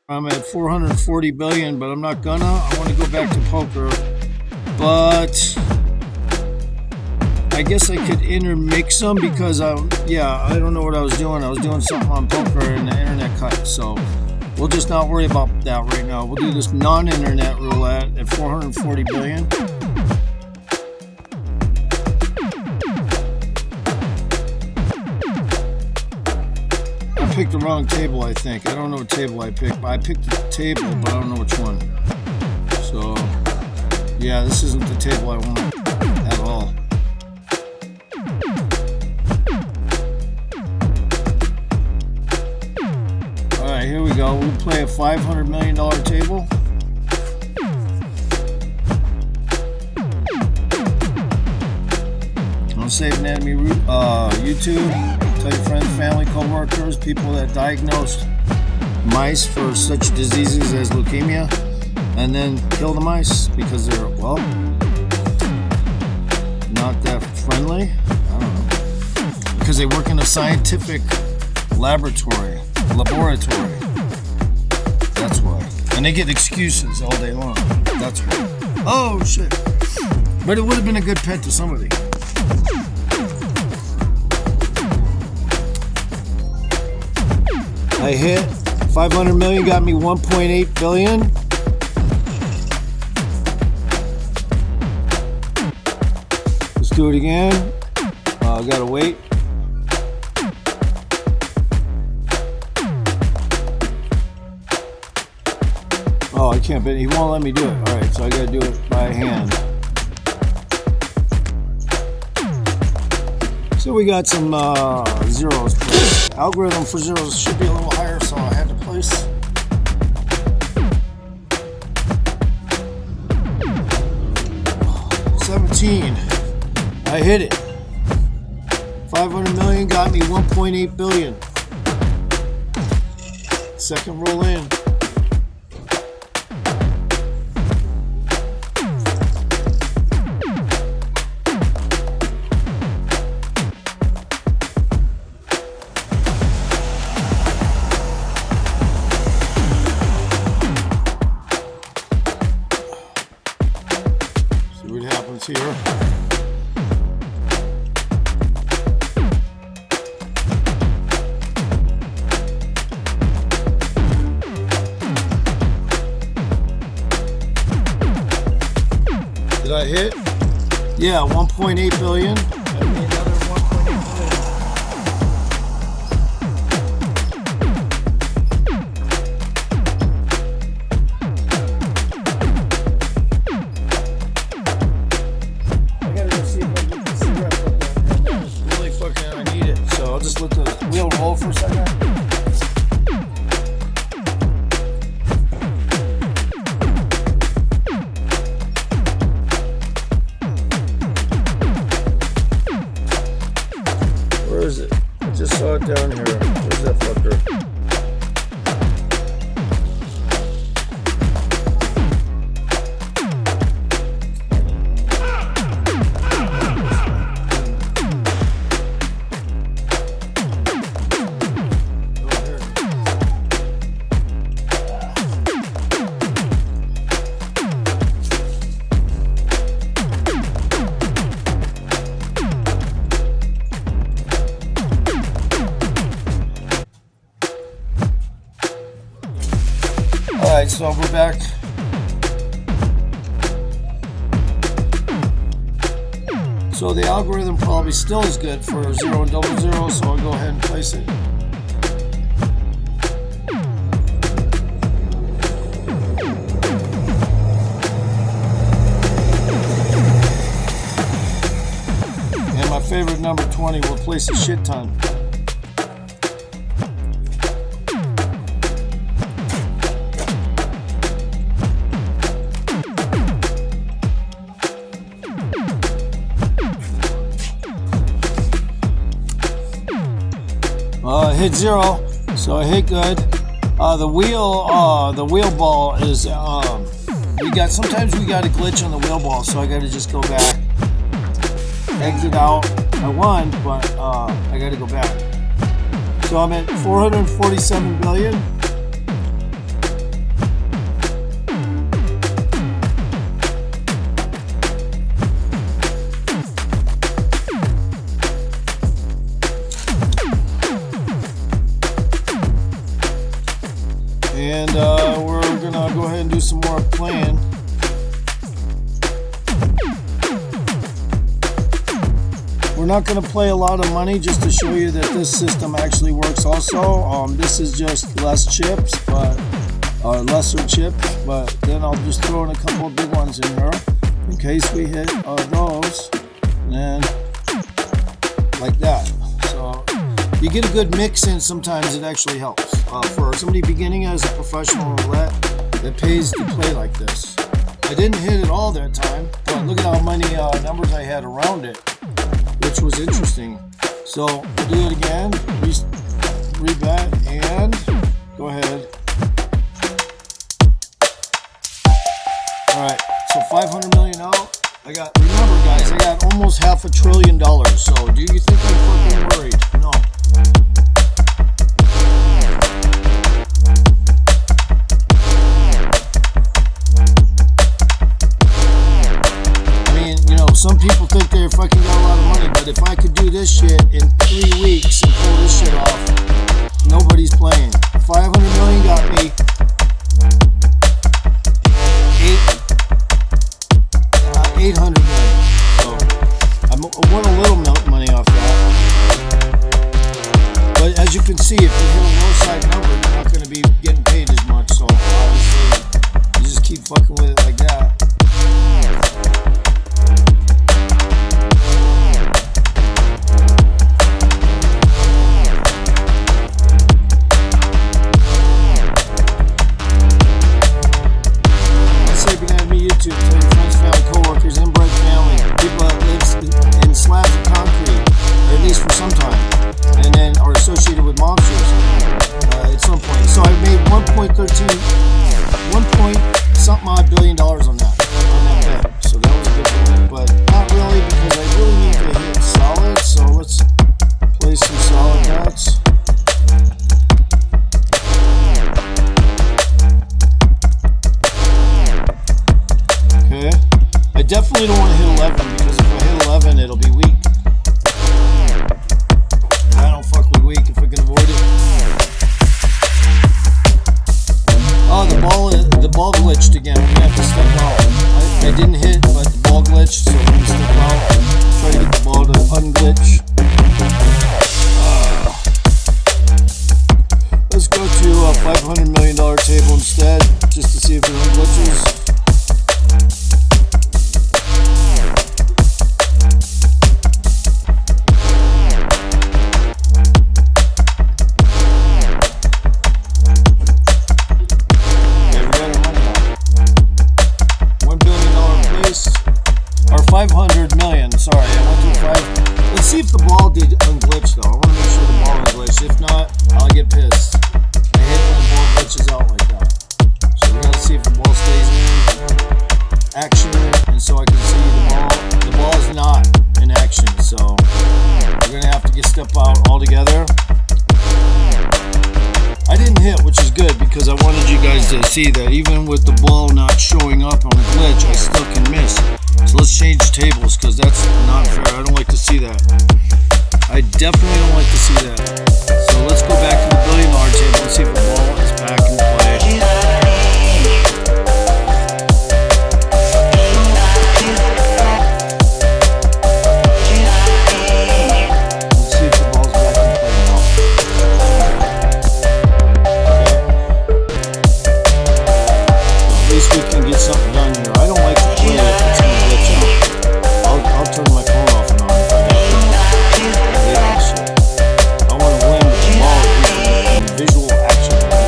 I'm at 440 billion, but I'm not gonna. I want to go back to poker, but I guess I could intermix them because I don't know what I was doing. I was doing something on poker and the internet cut. So we'll just not worry about that right now. We'll do this non-internet roulette at 440 billion. I picked the wrong table, I think. I don't know what table I picked, but I picked the table, but I don't know which one. So yeah, this isn't the table I want at all. Alright, here we go. We'll play a $500 million table. Don't save an enemy YouTube. Tell your friends, family, co-workers, people that diagnosed mice for such diseases as leukemia, and then kill the mice because they're, well, not that friendly. I don't know. Because they work in a scientific laboratory. That's why. And they get excuses all day long. That's why. Oh, shit. But it would have been a good pet to somebody. I hit 500 million, got me 1.8 billion. Let's do it again. I gotta wait. Oh, I can't bet. He won't let me do it. All right, so I gotta do it by hand. So we got some zeros placed. Algorithm for zeros should be a little higher, so I had to place. $17. I hit it. 500 million got me 1.8 billion. Second roll in. Here. Did I hit? Yeah, 1.8 billion. Just let the wheel roll for a second. Where is it? I just saw it down here. Where's that fucker? Alright, so we're back. So the algorithm probably still is good for 0 and double 0, so I'll go ahead and place it. And my favorite number 20 will place a shit ton. Hit 0, so I hit good. The wheel ball is sometimes we got a glitch on the wheel ball, so I got to just go back, exit out. I won, but I got to go back. So I'm at 447 billion. And we're gonna go ahead and do some more playing. We're not gonna play a lot of money just to show you that this system actually works also. This is just less chips, but lesser chips, but then I'll just throw in a couple of big ones in here in case we hit those, and then like that. So you get a good mix in. Sometimes it actually helps. For somebody beginning as a professional roulette, it pays to play like this. I didn't hit it all that time, but look at how many numbers I had around it, which was interesting. So we'll do it again, rebet, and go ahead. Alright, so 500 million out. Remember guys, I got almost $500 billion. So do you think I'm fucking worried? No. Some people think they fucking got a lot of money, but if I could do this shit in 3 weeks and pull this shit off, nobody's playing. 500 million got me 800 million. So I won a little money off that. But as you can see, if you hit a low side number, you're not going to be getting paid as much. So obviously, you just keep fucking with it like that. Tell your friends, family, co-workers, inbred family, people that live in slabs of concrete, or at least for some time, and then are associated with mobsters at some point. So I made 1 point something odd billion on that bet. So that was a good one, but not really, because I really need to hit solid. So let's play some solid bets. I definitely don't want to hit 11, because if I hit 11, it'll be weak. And I don't fuck with weak if I can avoid it. Oh, the ball glitched again. We're gonna have to step out. I didn't hit, but the ball glitched, so we're gonna step out. Try to get the ball to unglitch. Let's go to a $500 million table instead, just to see if it unglitches. Sorry, I went to 5. Let's see if the ball did unglitch though. I want to make sure the ball unglitched. If not, I'll get pissed. I hate when the ball glitches out like that. So we gotta see if the ball stays in action, and so I can see the ball. The ball is not in action, so we're gonna have to step out altogether. I didn't hit, which is good, because I wanted you guys to see that even with the ball not showing up on a glitch, I still can miss. So let's change tables, because that's not fair. I don't like to see that. I definitely don't like to see that. So let's go back to the $1 billion table and see if the ball is back in play. Something done here. I don't like to play it if it's going to glitch out. I'll turn my phone off and on if I have to. I hate that shit. I want to win with the ball in visual action.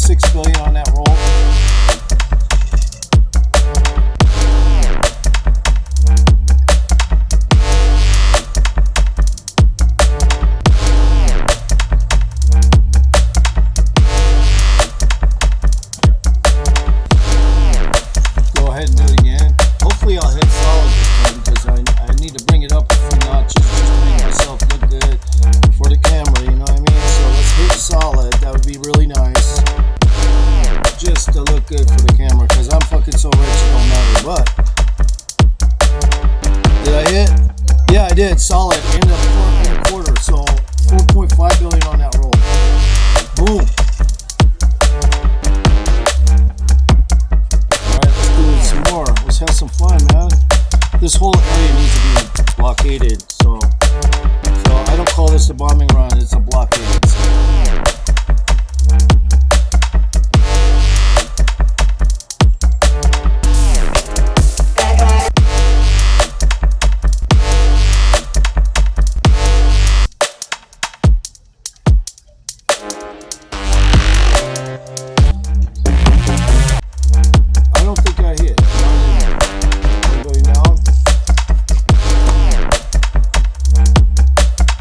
3.6 billion on that roll. Go ahead and do it again. Hopefully I'll hit solid this time because I need to bring it up a few notches just to make myself look good for the camera, you know what I mean? So let's hit solid. That would be really nice. Just to look good for the camera because I'm fucking so rich it don't matter. But did I hit? Yeah, I did. Solid. Ended up 4.25. So 4.5 billion on that roll. Boom. Let's have some fun, man. This whole area needs to be blockaded, so I don't call this a bombing run, it's a blockade. I don't think I hit.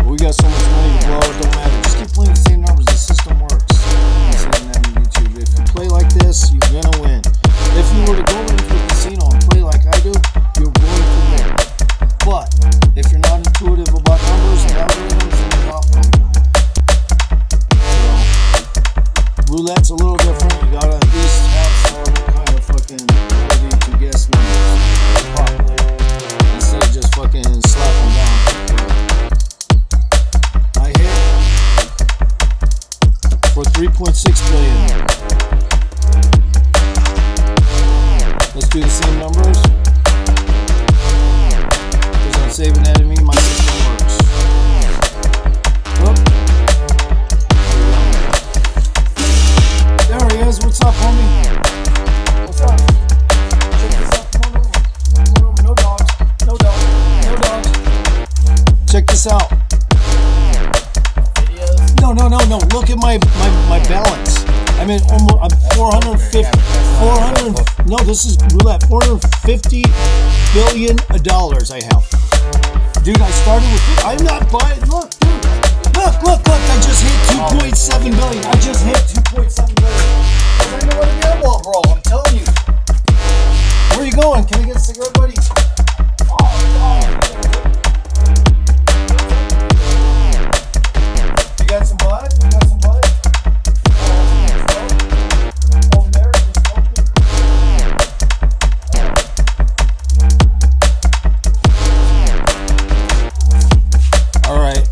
We got so much money to blow, it don't matter. Just keep playing the same numbers, the system works. I'm saying that on YouTube. If you play like this, you're gonna win. If you were to go into a casino and play like I do, you're going to win. But if you're not intuitive about numbers and algorithms, then you're not going to win. So, roulette's a little different. You gotta at least have some kind of fucking ability to guess numbers properly instead of just fucking slap them down. For 3.6 billion. Let's do the same numbers. Because I'm saving that in me, my system works. Whoop. There he is. What's up, homie? What's up? Check this out. Come on over. No dogs. No dogs. No dogs. Check this out. No. Look at my balance. I mean, almost, I'm 450. 400. No, this is roulette. $450 billion I have. Dude, I started with. I'm not buying. Look, dude. Look. I just hit 2.7 billion. I just hit 2.7 billion. Because I know what to gamble, bro. I'm telling you. Where are you going? Can I get a cigarette, buddy? Oh. You got some bud? Over there, alright,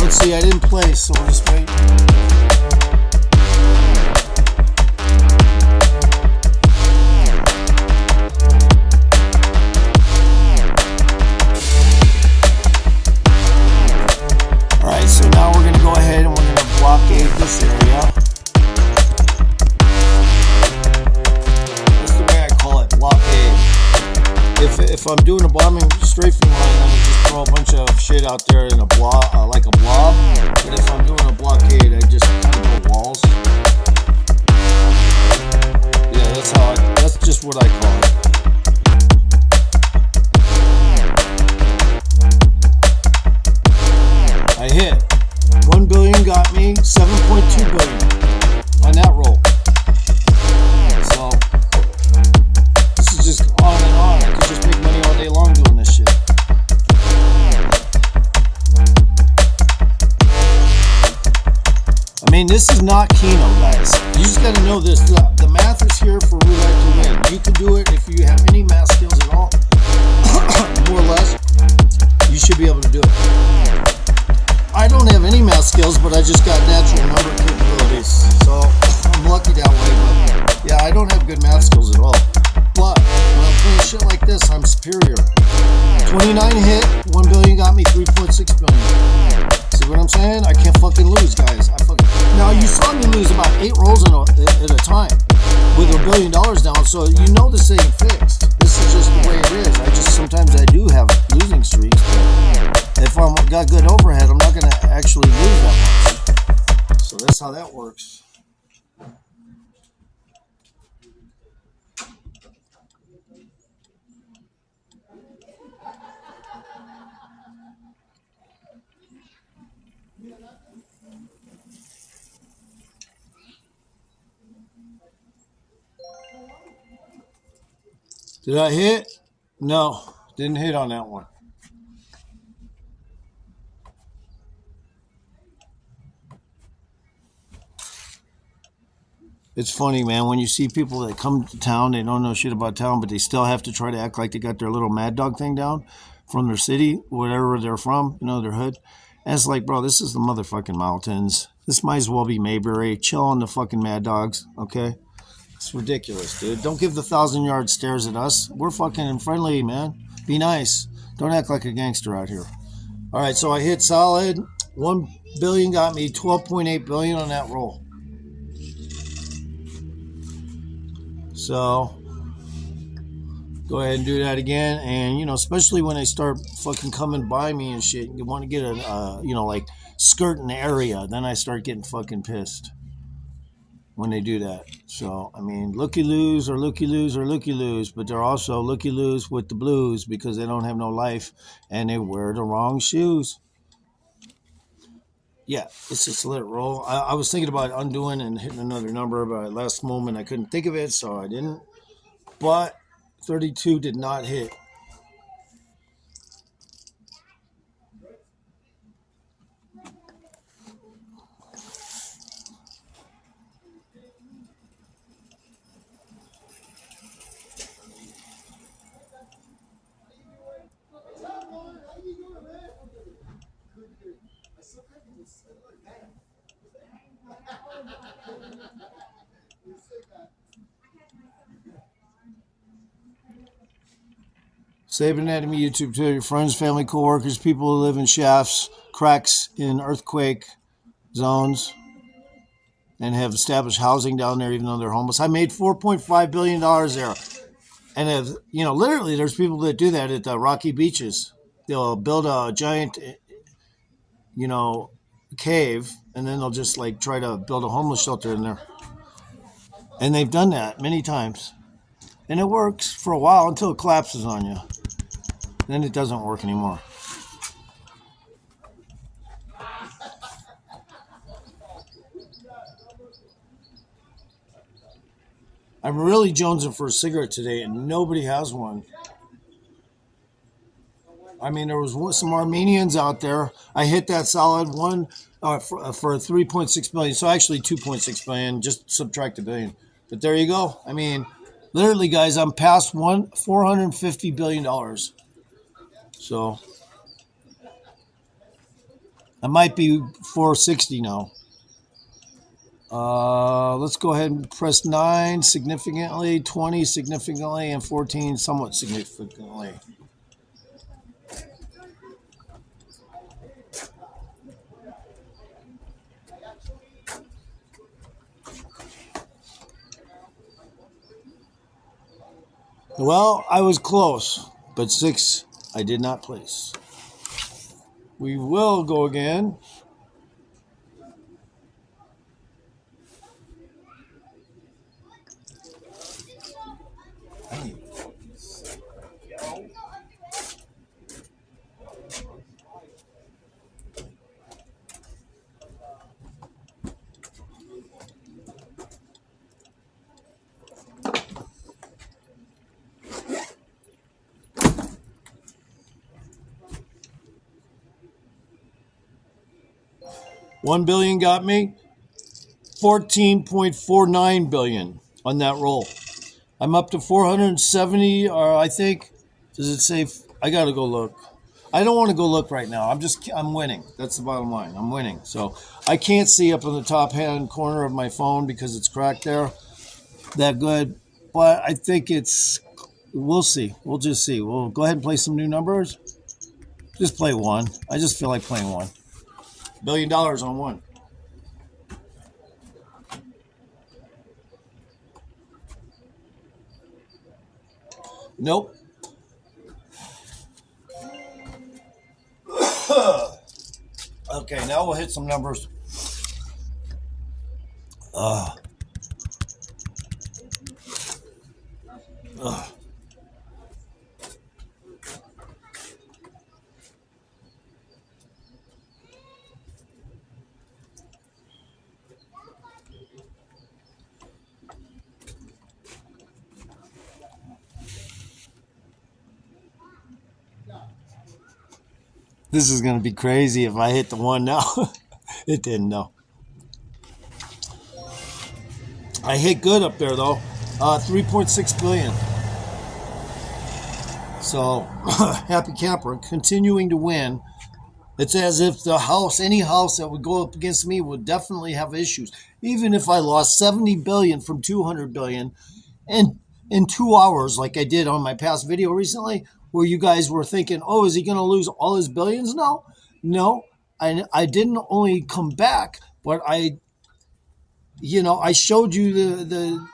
let's see, I didn't play, so we'll just wait. Alright, so now we're going to go ahead and we're going to blockade this area. That's the way I call it, blockade. If I'm doing a bombing strafing line, then I just throw a bunch of shit out there in a blob, like a blob. But if I'm doing a blockade, I just kind of go walls. Yeah, that's just what I call it. I hit. 1 billion got me 7.2 billion on that roll. So this is just on and on. I could just make money all day long doing this shit. I mean, this is not Keno, guys. You just got to know this. The math is here for roulette to win. You can do it if you have any math skills at all, more or less. You should be able to do it. I don't have any math skills, but I just got natural number capabilities. So I'm lucky that way. But yeah, I don't have good math skills at all. But when I'm playing shit like this, I'm superior. 29 hit, 1 billion got me 3.6 billion. See what I'm saying? I can't fucking lose, guys. Now you saw me lose about 8 rolls at a time with $1 billion down, so you know this ain't fixed. This is just the way it is. Sometimes I do have losing streaks, but if I'm got good overhead, I'm not going to actually lose that much. So that's how that works. Did I hit? No, didn't hit on that one. It's funny, man, when you see people that come to town, they don't know shit about town, but they still have to try to act like they got their little Mad Dog thing down from their city, whatever they're from, their hood. And it's like, bro, this is the motherfucking mountains. This might as well be Mayberry. Chill on the fucking Mad Dogs, okay? It's ridiculous, dude. Don't give the 1,000-yard stares at us. We're fucking friendly, man. Be nice. Don't act like a gangster out here. All right, so I hit solid. 1 billion got me 12.8 billion on that roll. So go ahead and do that again. And, especially when they start fucking coming by me and shit, you want to get like skirting the area. Then I start getting fucking pissed when they do that. So, I mean, looky-loos or looky-loos or looky-loos, but they're also looky-loos with the blues because they don't have no life and they wear the wrong shoes. Yeah, it's just a little roll. I was thinking about undoing and hitting another number, but at last moment I couldn't think of it, so I didn't. But 32 did not hit. Save Anatomy YouTube to your friends, family, co-workers, people who live in shafts, cracks in earthquake zones, and have established housing down there even though they're homeless. I made $4.5 billion there. And, literally there's people that do that at the rocky beaches. They'll build a giant, cave, and then they'll just, try to build a homeless shelter in there. And they've done that many times. And it works for a while until it collapses on you. Then it doesn't work anymore. I'm really jonesing for a cigarette today, and nobody has one. I mean, there was some Armenians out there. I hit that solid one for 3.6 billion. So actually 2.6 billion. Just subtract a billion. But there you go. I mean, literally, guys, I'm past $450 billion. So I might be 460 now. Let's go ahead and press 9 significantly, 20 significantly, and 14 somewhat significantly. Well, I was close, but 6 I did not place. We will go again. $1 billion got me 14.49 billion on that roll. I'm up to 470, or I think, does it say, I gotta go look. I don't want to go look right now. I'm winning. That's the bottom line. I'm winning. So I can't see up in the top hand corner of my phone because it's cracked there that good. But I think we'll see. We'll just see. We'll go ahead and play some new numbers. Just play one. I just feel like playing one. $1 billion on one. Nope. Okay, now we'll hit some numbers. This is going to be crazy if I hit the one now. It didn't, no. I hit good up there, though. 3.6 billion. So, happy camper. Continuing to win. It's as if the house, any house that would go up against me would definitely have issues. Even if I lost 70 billion from 200 billion and in 2 hours, like I did on my past video recently, where you guys were thinking, oh, is he going to lose all his billions? No. I didn't only come back, but I showed you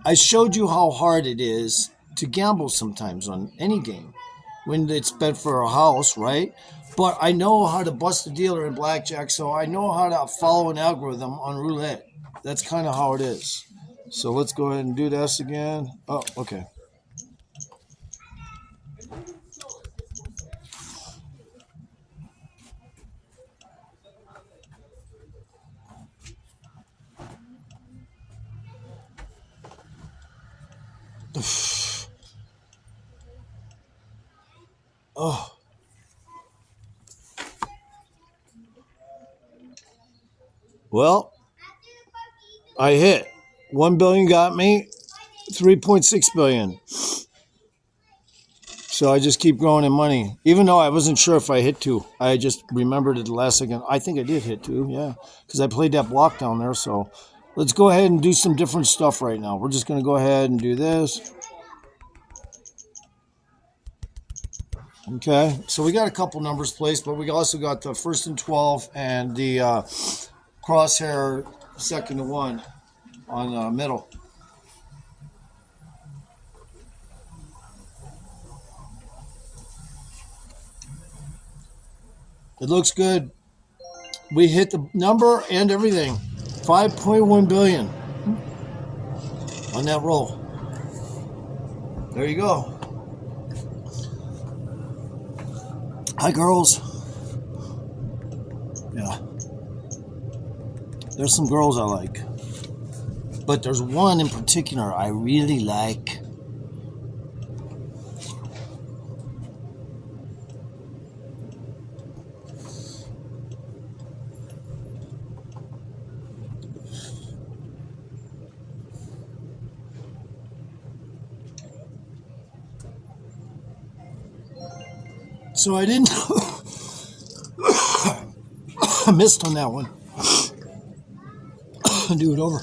I showed you how hard it is to gamble sometimes on any game when it's bet for a house, right? But I know how to bust a dealer in blackjack, so I know how to follow an algorithm on roulette. That's kind of how it is. So let's go ahead and do this again. Oh, okay. Oh. Well, I hit. 1 billion got me. 3.6 billion. So I just keep growing in money. Even though I wasn't sure if I hit 2. I just remembered it the last second. I think I did hit 2, yeah. Because I played that block down there. So let's go ahead and do some different stuff right now. We're just going to go ahead and do this. Okay, so we got a couple numbers placed, but we also got the 1st and 12 and the crosshair 2nd and 1 on the middle. It looks good. We hit the number and everything. 5.1 billion on that roll. There you go. Hi, girls. Yeah. There's some girls I like. But there's one in particular I really like. So I didn't... I missed on that one. Do it over.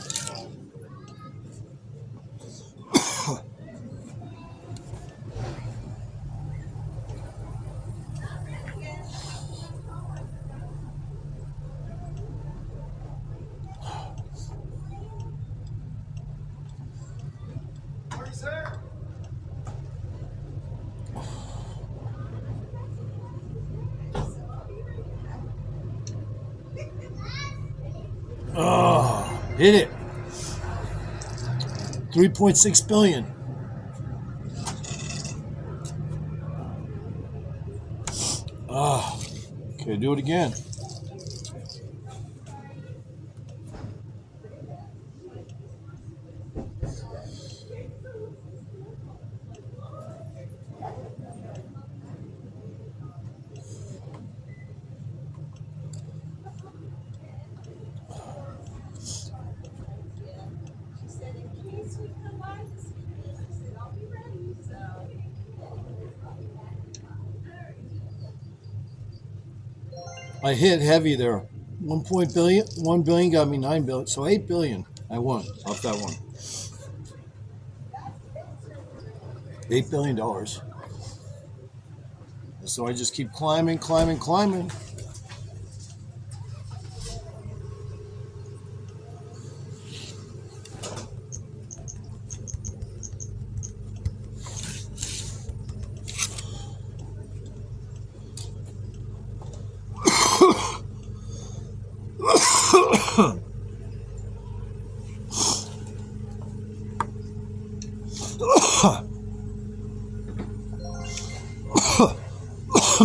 Oh, hit it. 3.6 billion. Oh, okay, do it again. I hit heavy there. 1 billion got me 9 billion. So 8 billion I won off that one. $8 billion. So I just keep climbing.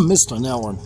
Missed on that one.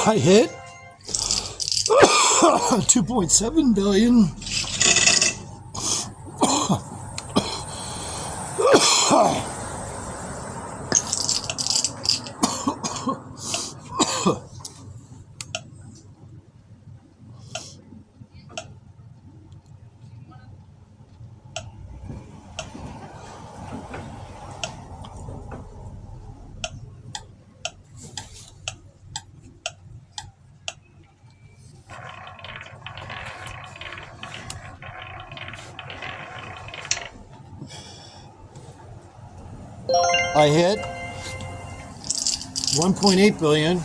I hit 2.7 billion. I hit 1.8 billion.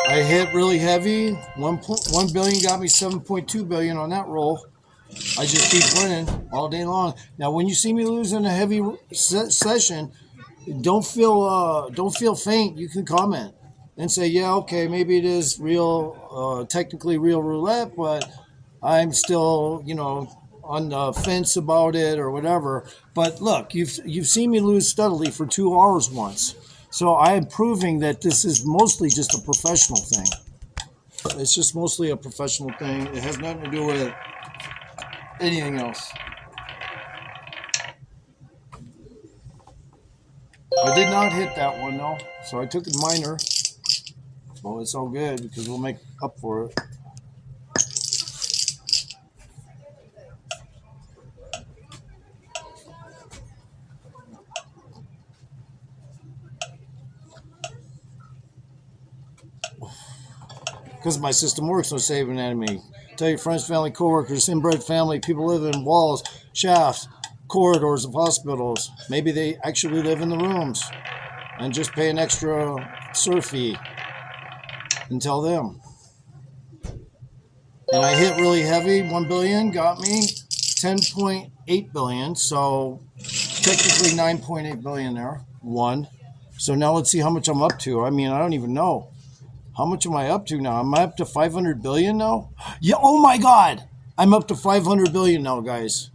I hit really heavy. 1 billion got me 7.2 billion on that roll. I just keep winning all day long. Now, when you see me lose in a heavy session, don't feel faint. You can comment and say, yeah, okay, maybe it is real, technically real roulette, but I'm still, on the fence about it or whatever. But look, you've seen me lose steadily for 2 hours once. So I am proving that this is mostly just a professional thing. It's just mostly a professional thing. It has nothing to do with anything else. I did not hit that one though, so I took a minor. Well, it's all good because we'll make up for it. Because my system works, no saving enemy. Tell your friends, family, coworkers, inbred family, people live in walls, shafts, corridors of hospitals. Maybe they actually live in the rooms and just pay an extra surf fee and tell them. And I hit really heavy. 1 billion got me 10.8 billion. So technically 9.8 billion there. One. So now let's see how much I'm up to. I mean, I don't even know. How much am I up to now? Am I up to 500 billion now? Yeah. Oh my God. I'm up to 500 billion now, guys.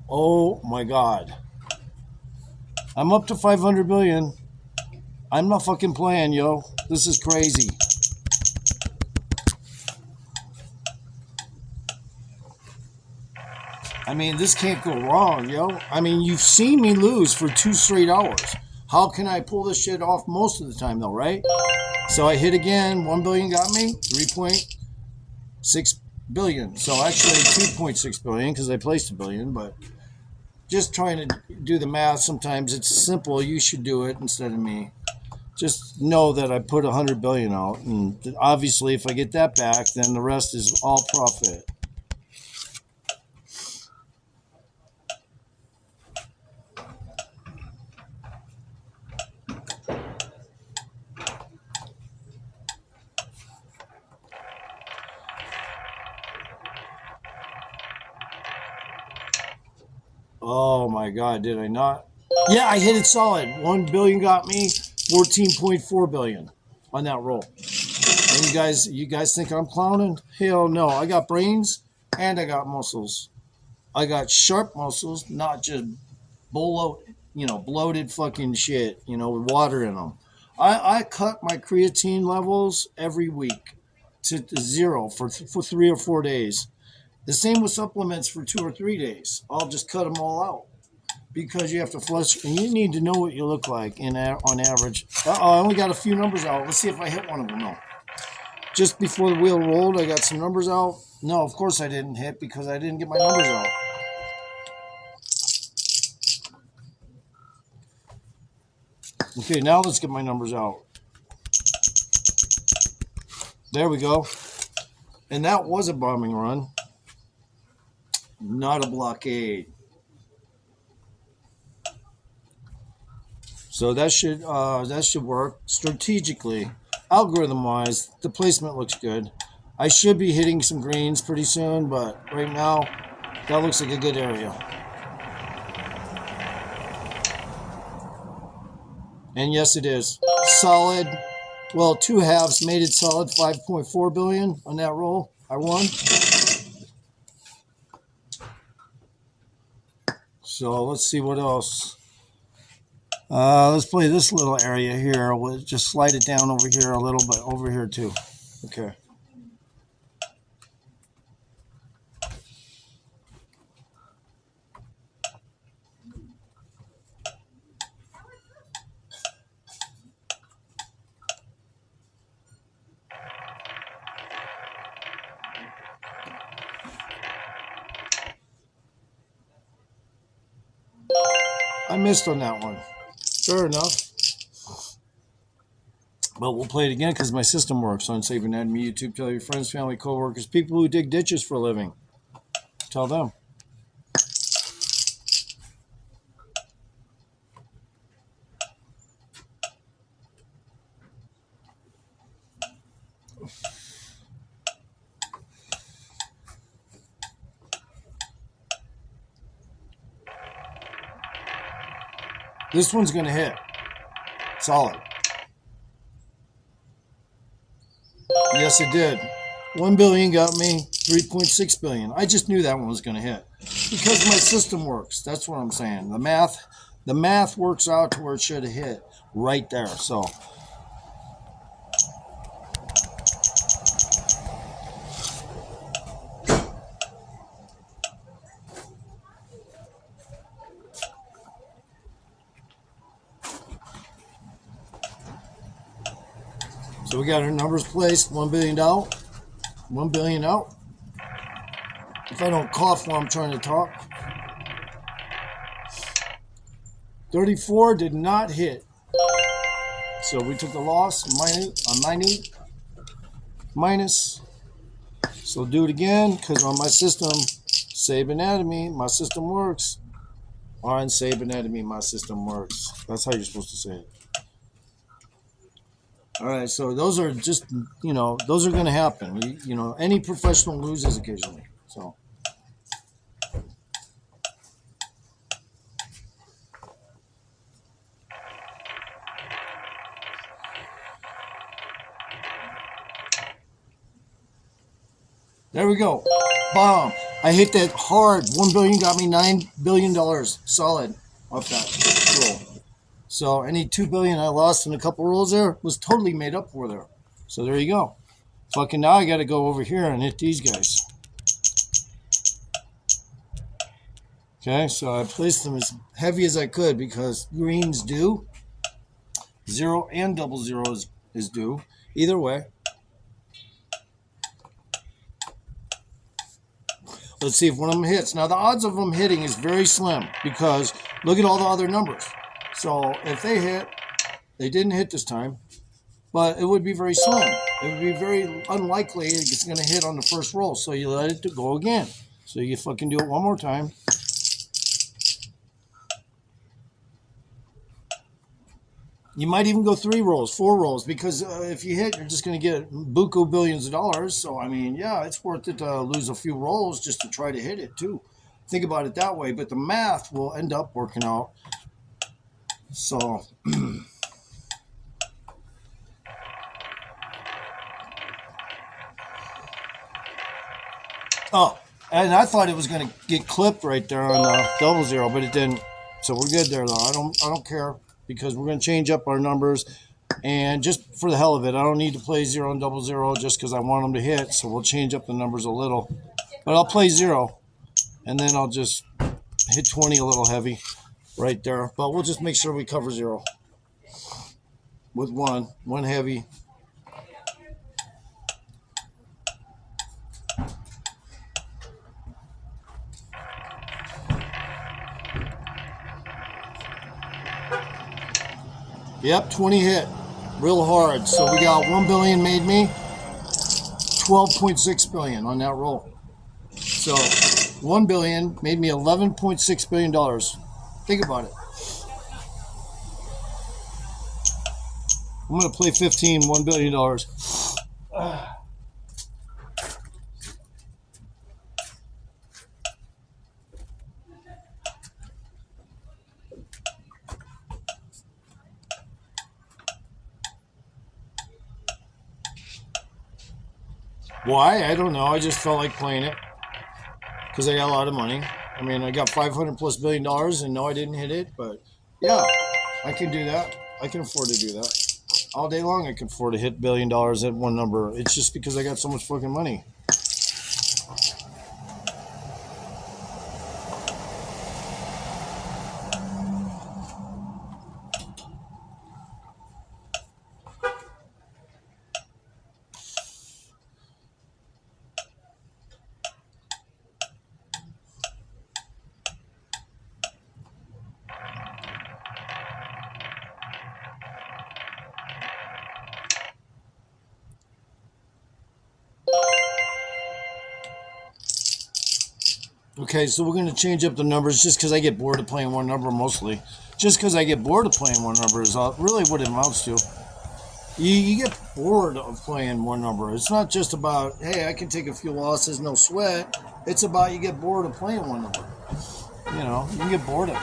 Oh my God. I'm up to 500 billion. I'm not fucking playing, yo. This is crazy. I mean, this can't go wrong, yo. I mean, you've seen me lose for 2 straight hours. How can I pull this shit off most of the time, though, right? So I hit again. 1 billion got me 3.6 billion. So actually 2.6 billion because I placed a billion. But just trying to do the math, sometimes it's simple. You should do it instead of me. Just know that I put 100 billion out. And obviously, if I get that back, then the rest is all profit. Oh my God, did I not? Yeah, I hit it solid. 1 billion got me 14.4 billion on that roll. And you guys think I'm clowning? Hell no. I got brains and I got muscles. I got sharp muscles, not just bloated fucking shit, with water in them. I cut my creatine levels every week to 0 for 3 or 4 days. The same with supplements for 2 or 3 days. I'll just cut them all out because you have to flush, and you need to know what you look like on average. I only got a few numbers out. Let's see if I hit one of them. No. Just before the wheel rolled, I got some numbers out. No, of course I didn't hit because I didn't get my numbers out. Okay, now let's get my numbers out. There we go. And that was a bombing run. Not a blockade. So that should work strategically, algorithm wise. The placement looks good. I should be hitting some greens pretty soon, but right now that looks like a good area. And yes, it is solid. Well, two halves made it solid. 5.4 billion on that roll. I won. So let's see what else. Let's play this little area here. We'll just slide it down over here a little bit. Over here too. Okay. I missed on that one. Fair enough. But we'll play it again because my system works on Save Anatomy YouTube. Tell your friends, family, co-workers, people who dig ditches for a living. Tell them. This one's going to hit. Solid. Yes, it did. 1 billion got me 3.6 billion. I just knew that one was going to hit because my system works. That's what I'm saying. The math works out to where it should have hit right there. So we got our numbers placed. $1 billion out. 1 billion out. If I don't cough while I'm trying to talk. 34 did not hit. So we took a loss. Minus. So do it again because on my system, Save Anatomy, my system works. On Save Anatomy, my system works. That's how you're supposed to say it. All right, so those are just, those are going to happen. Any professional loses occasionally. So there we go. Bomb. I hit that hard. 1 billion got me $9 billion solid off that roll. So any 2 billion I lost in a couple rolls there was totally made up for there. So there you go. Fucking now I got to go over here and hit these guys. Okay, so I placed them as heavy as I could because greens do. 0 and 00 is due. Either way. Let's see if one of them hits. Now the odds of them hitting is very slim because look at all the other numbers. So if they hit, they didn't hit this time, but it would be very slim. It would be very unlikely it's going to hit on the first roll. So you let it go again. So you fucking do it one more time. You might even go 3 rolls, 4 rolls, because if you hit, you're just going to get buku billions of dollars. So, I mean, yeah, it's worth it to lose a few rolls just to try to hit it, too. Think about it that way. But the math will end up working out. So, oh, and I thought it was going to get clipped right there on the 00, but it didn't. So we're good there, though. I don't care because we're going to change up our numbers, and just for the hell of it, I don't need to play 0 and 00 just because I want them to hit. So we'll change up the numbers a little, but I'll play 0, and then I'll just hit 20 a little heavy. Right there, but we'll just make sure we cover 0 with one heavy. Yep, 20 hit real hard. So we got 1 billion made me 12.6 billion on that roll. So 1 billion made me $11.6 billion. Think about it. I'm going to play 15, $1 billion. Why? I don't know. I just felt like playing it because I got a lot of money. I mean, I got 500 plus $1 billion, and no, I didn't hit it, but yeah, I can do that. I can afford to do that. All day long, I can afford to hit $1 billion at one number. It's just because I got so much fucking money. Okay, so we're going to change up the numbers just because I get bored of playing one number mostly. Just because I get bored of playing one number is really what it amounts to. You get bored of playing one number. It's not just about, hey, I can take a few losses, no sweat. It's about you get bored of playing one number. You know, you can get bored of it.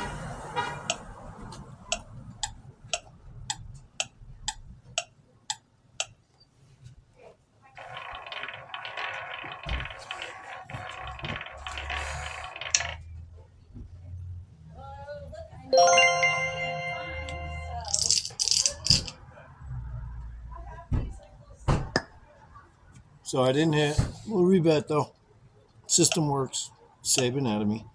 So I didn't hit. We'll rebet though. System works. Save anatomy.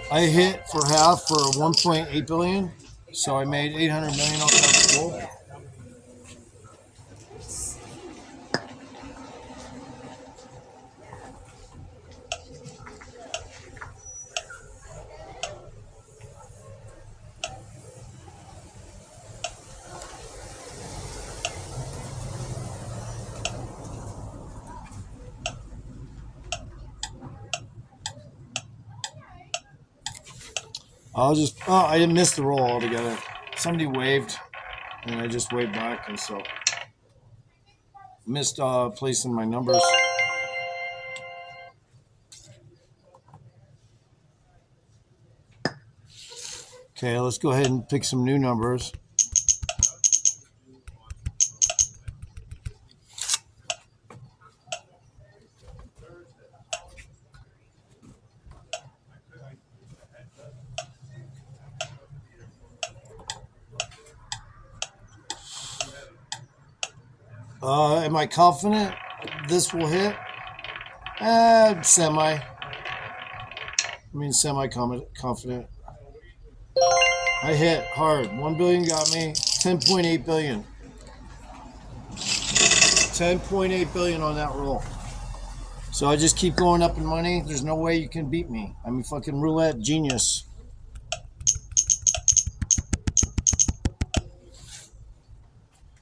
I hit for half for 1.8 billion, so I made 800 million off that roll. I didn't miss the roll altogether. Somebody waved, and I just waved back, and so missed placing my numbers. Okay, let's go ahead and pick some new numbers. Am I confident this will hit? Semi. I mean, semi-confident. I hit hard. 1 billion got me. 10.8 billion. 10.8 billion on that roll. So I just keep going up in money. There's no way you can beat me. I'm a fucking roulette genius.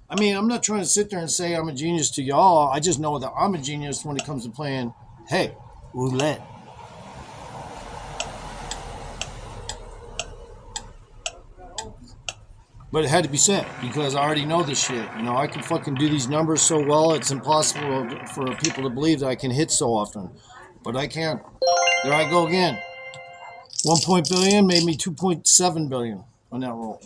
I mean, I'm not trying to sit there and say I'm a genius to y'all. I just know that I'm a genius when it comes to playing, hey, roulette. But it had to be said because I already know this shit. You know, I can fucking do these numbers so well, it's impossible for people to believe that I can hit so often. But I can. There I go again. 1 billion made me 2.7 billion on that roll.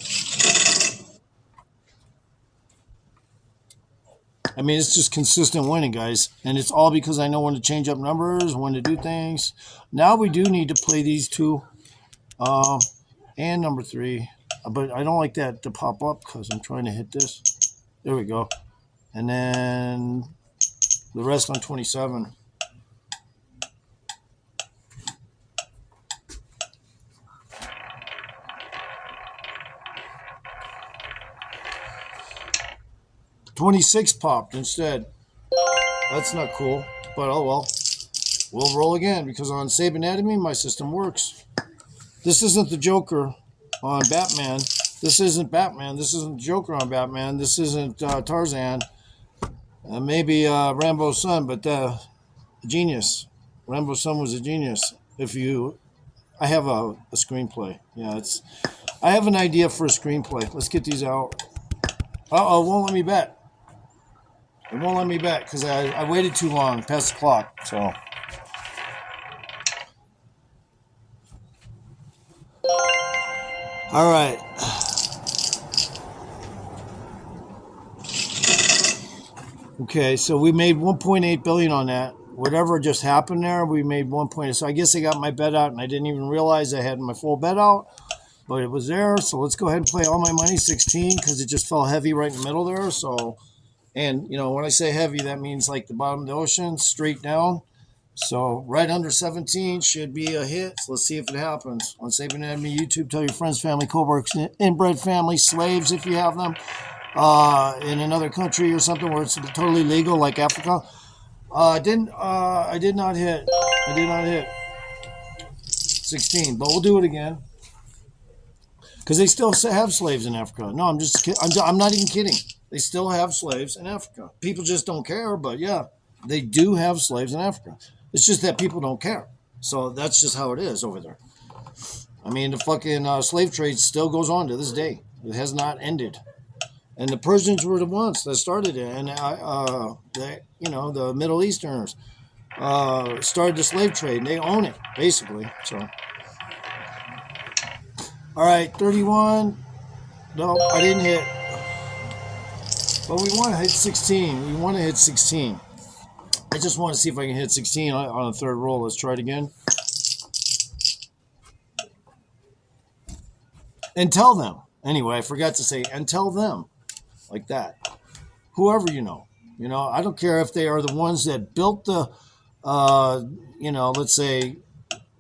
I mean, it's just consistent winning, guys. And it's all because I know when to change up numbers, when to do things. Now we do need to play these two and number 3. But I don't like that to pop up because I'm trying to hit this. There we go. And then the rest on 27. $26 popped instead. That's not cool. but oh well. We'll roll again because on Save Anatomy, my system works. This isn't the Joker on Batman. This isn't Batman. This isn't Joker on Batman. This isn't Tarzan. Maybe Rambo's son, but genius. Rambo's son was a genius. I have a screenplay. Yeah, I have an idea for a screenplay. Let's get these out. Uh-oh, it won't let me bet. It won't let me bet because I waited too long past the clock. So. All right. Okay, so we made 1.8 billion on that. Whatever just happened there, we made 1. So I guess I got my bet out, and I didn't even realize I had my full bet out, but it was there. So let's go ahead and play all my money, 16, because it just fell heavy right in the middle there. So, and when I say heavy, that means like the bottom of the ocean, straight down. So right under 17 should be a hit. So let's see if it happens. On Save Anatomy YouTube, tell your friends, family, co-workers, inbred family, slaves if you have them, in another country or something where it's totally legal, like Africa. I did not hit. I did not hit 16, but we'll do it again because they still have slaves in Africa. No, I'm just kidding. I'm not even kidding. They still have slaves in Africa. People just don't care, but yeah, they do have slaves in Africa. It's just that people don't care. So that's just how it is over there. I mean, the fucking slave trade still goes on to this day. It has not ended. And the Persians were the ones that started it. And, the Middle Easterners started the slave trade. And they own it, basically. So, all right, 31. No, I didn't hit. But we want to hit 16. We want to hit 16. I just want to see if I can hit 16 on a third roll. Let's try it again. And tell them. Anyway, I forgot to say, and tell them. Like that. Whoever you know. I don't care if they are the ones that built the, let's say,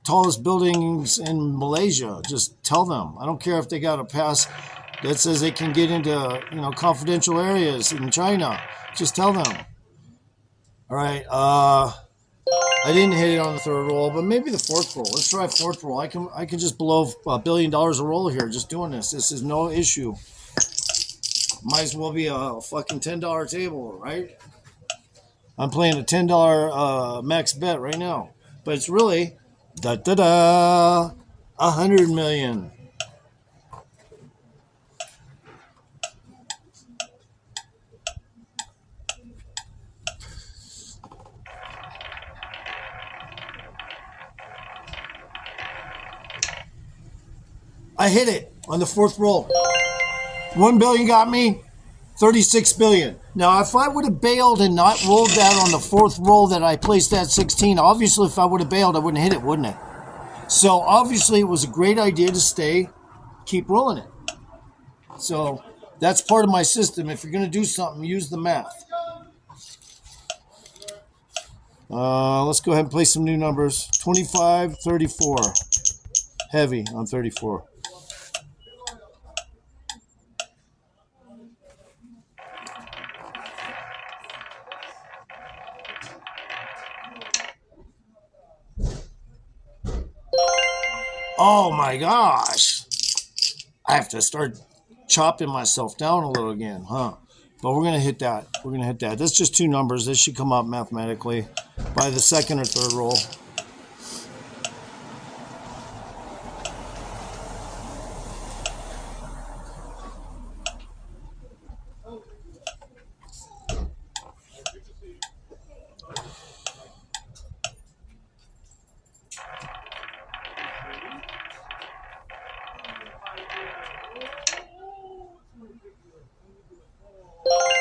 tallest buildings in Malaysia. Just tell them. I don't care if they got a pass that says they can get into, confidential areas in China. Just tell them. All right. I didn't hit it on the third roll, but maybe the fourth roll. Let's try fourth roll. I can just blow $1 billion a roll here just doing this. This is no issue. Might as well be a fucking $10 table, right? I'm playing a $10 max bet right now, but it's really 100 million. I hit it on the fourth roll. 1 billion got me, 36 billion. Now, if I would have bailed and not rolled that on the fourth roll that I placed at 16, obviously if I would have bailed, I wouldn't hit it, wouldn't it? So obviously it was a great idea to stay, keep rolling it. So that's part of my system. If you're going to do something, use the math. Let's go ahead and play some new numbers. 25, 34. Heavy on 34. Oh my gosh. I have to start chopping myself down a little again, huh? But we're going to hit that. We're going to hit that. That's just two numbers. This should come up mathematically by the second or third roll.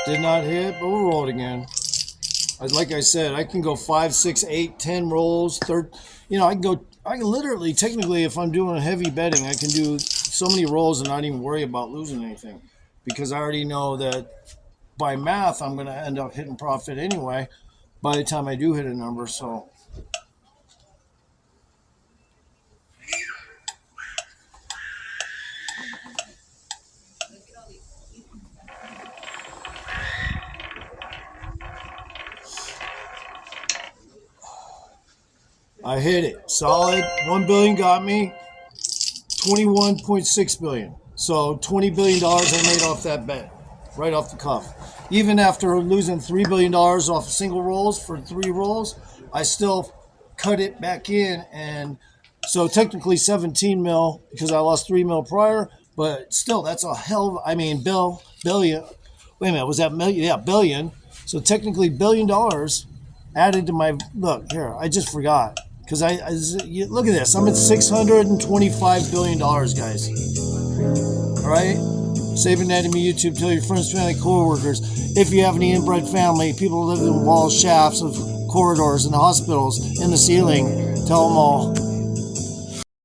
Did not hit, but we'll roll it again. Like I said, I can go 5, 6, 8, 10 rolls. I can literally, technically, if I'm doing heavy betting, I can do so many rolls and not even worry about losing anything. Because I already know that by math, I'm going to end up hitting profit anyway by the time I do hit a number, so... I hit it. Solid. 1 billion got me. 21.6 billion. So $20 billion I made off that bet. Right off the cuff. Even after losing $3 billion off single rolls for 3 rolls, I still cut it back in. And so technically 17 mil because I lost 3 mil prior. But still, that's a hell of, I mean, billion. Wait a minute, was that million? Yeah, billion. So technically $1 billion added to my, look, here, I just forgot. Because look at this. I'm at $625 billion, guys. All right? Save Anatomy YouTube. Tell your friends, family, co-workers. If you have any inbred family, people who live in walls, shafts of corridors, and hospitals, in the ceiling, tell them all.